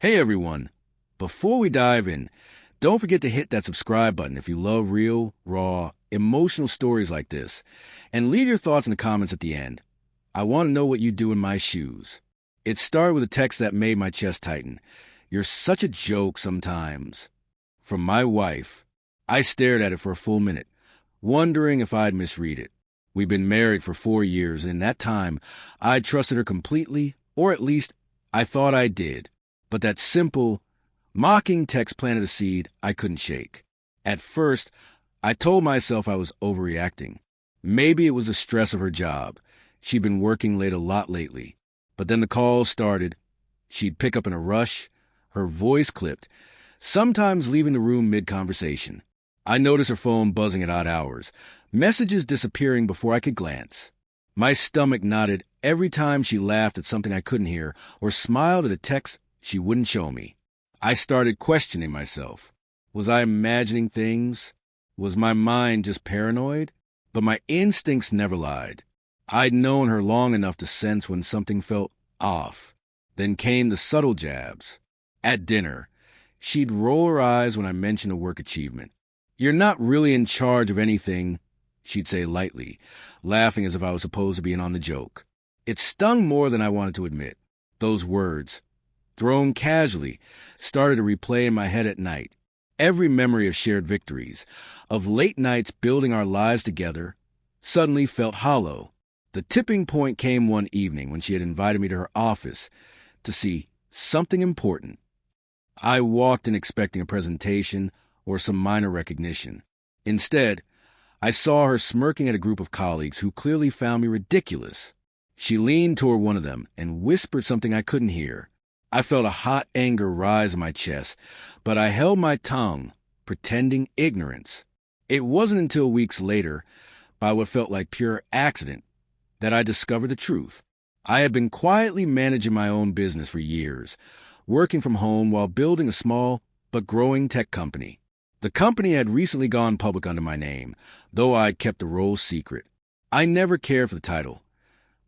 Hey everyone! Before we dive in, don't forget to hit that subscribe button if you love real, raw, emotional stories like this, and leave your thoughts in the comments at the end. I want to know what you do in my shoes. It started with a text that made my chest tighten. You're such a joke sometimes. From my wife. I stared at it for a full minute, wondering if I'd misread it. We've been married for 4 years, and in that time, I trusted her completely, or at least I thought I did. But that simple, mocking text planted a seed I couldn't shake. At first, I told myself I was overreacting. Maybe it was the stress of her job. She'd been working late a lot lately. But then the calls started. She'd pick up in a rush. Her voice clipped, sometimes leaving the room mid-conversation. I noticed her phone buzzing at odd hours, messages disappearing before I could glance. My stomach knotted every time she laughed at something I couldn't hear or smiled at a text she wouldn't show me. I started questioning myself. Was I imagining things? Was my mind just paranoid? But my instincts never lied. I'd known her long enough to sense when something felt off. Then came the subtle jabs. At dinner, she'd roll her eyes when I mentioned a work achievement. You're not really in charge of anything, she'd say lightly, laughing as if I was supposed to be in on the joke. It stung more than I wanted to admit. Those words, thrown casually, started to replay in my head at night. Every memory of shared victories, of late nights building our lives together, suddenly felt hollow. The tipping point came one evening when she had invited me to her office to see something important. I walked in expecting a presentation or some minor recognition. Instead, I saw her smirking at a group of colleagues who clearly found me ridiculous. She leaned toward one of them and whispered something I couldn't hear. I felt a hot anger rise in my chest, but I held my tongue, pretending ignorance. It wasn't until weeks later, by what felt like pure accident, that I discovered the truth. I had been quietly managing my own business for years, working from home while building a small but growing tech company. The company had recently gone public under my name, though I'd kept the role secret. I never cared for the title.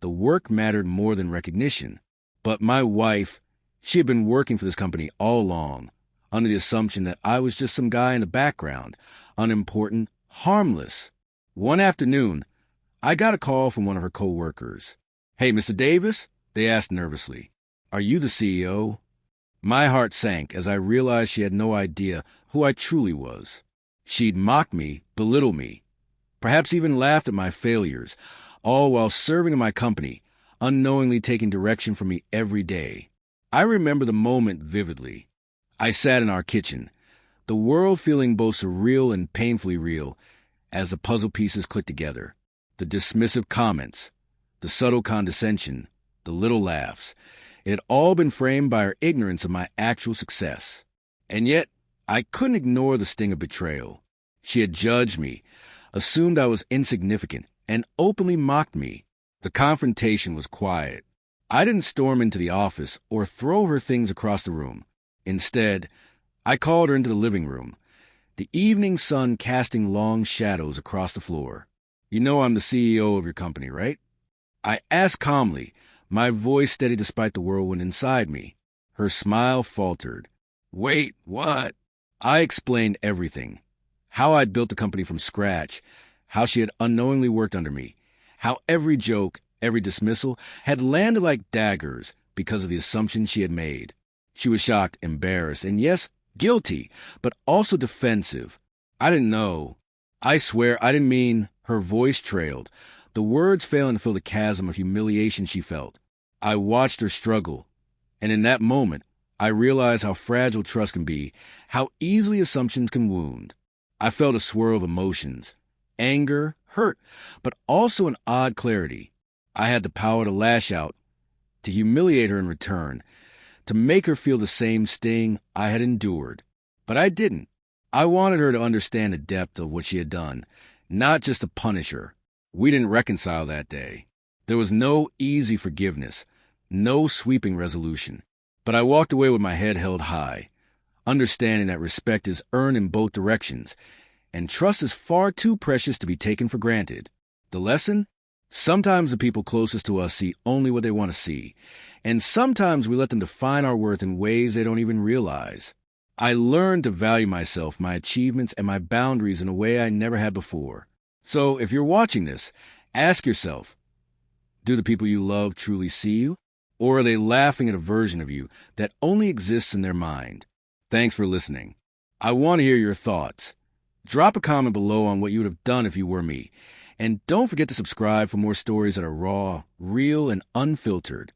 The work mattered more than recognition. But my wife, she had been working for this company all along, under the assumption that I was just some guy in the background, unimportant, harmless. One afternoon, I got a call from one of her co-workers. "Hey, Mr. Davis?" they asked nervously. "Are you the CEO?" My heart sank as I realized she had no idea who I truly was. She'd mocked me, belittled me, perhaps even laughed at my failures, all while serving in my company, unknowingly taking direction from me every day. I remember the moment vividly. I sat in our kitchen, the world feeling both surreal and painfully real as the puzzle pieces clicked together. The dismissive comments, the subtle condescension, the little laughs. It had all been framed by her ignorance of my actual success. And yet, I couldn't ignore the sting of betrayal. She had judged me, assumed I was insignificant, and openly mocked me. The confrontation was quiet. I didn't storm into the office or throw her things across the room. Instead, I called her into the living room, the evening sun casting long shadows across the floor. "You know I'm the CEO of your company, right?" I asked calmly, my voice steady despite the whirlwind inside me. Her smile faltered. "Wait, what?" I explained everything. How I'd built the company from scratch, how she had unknowingly worked under me, how every joke, every dismissal had landed like daggers because of the assumptions she had made. She was shocked, embarrassed, and yes, guilty, but also defensive. I didn't know. I swear I didn't mean. Her voice trailed, the words failing to fill the chasm of humiliation she felt. I watched her struggle, and in that moment, I realized how fragile trust can be, how easily assumptions can wound. I felt a swirl of emotions, anger, hurt, but also an odd clarity. I had the power to lash out, to humiliate her in return, to make her feel the same sting I had endured. But I didn't. I wanted her to understand the depth of what she had done, not just to punish her. We didn't reconcile that day. There was no easy forgiveness, no sweeping resolution. But I walked away with my head held high, understanding that respect is earned in both directions, and trust is far too precious to be taken for granted. The lesson? Sometimes the people closest to us see only what they want to see, and sometimes we let them define our worth in ways they don't even realize. I learned to value myself, my achievements, and my boundaries in a way I never had before. So if you're watching this, ask yourself, do the people you love truly see you? Or are they laughing at a version of you that only exists in their mind? Thanks for listening. I want to hear your thoughts. Drop a comment below on what you would have done if you were me. And don't forget to subscribe for more stories that are raw, real, and unfiltered.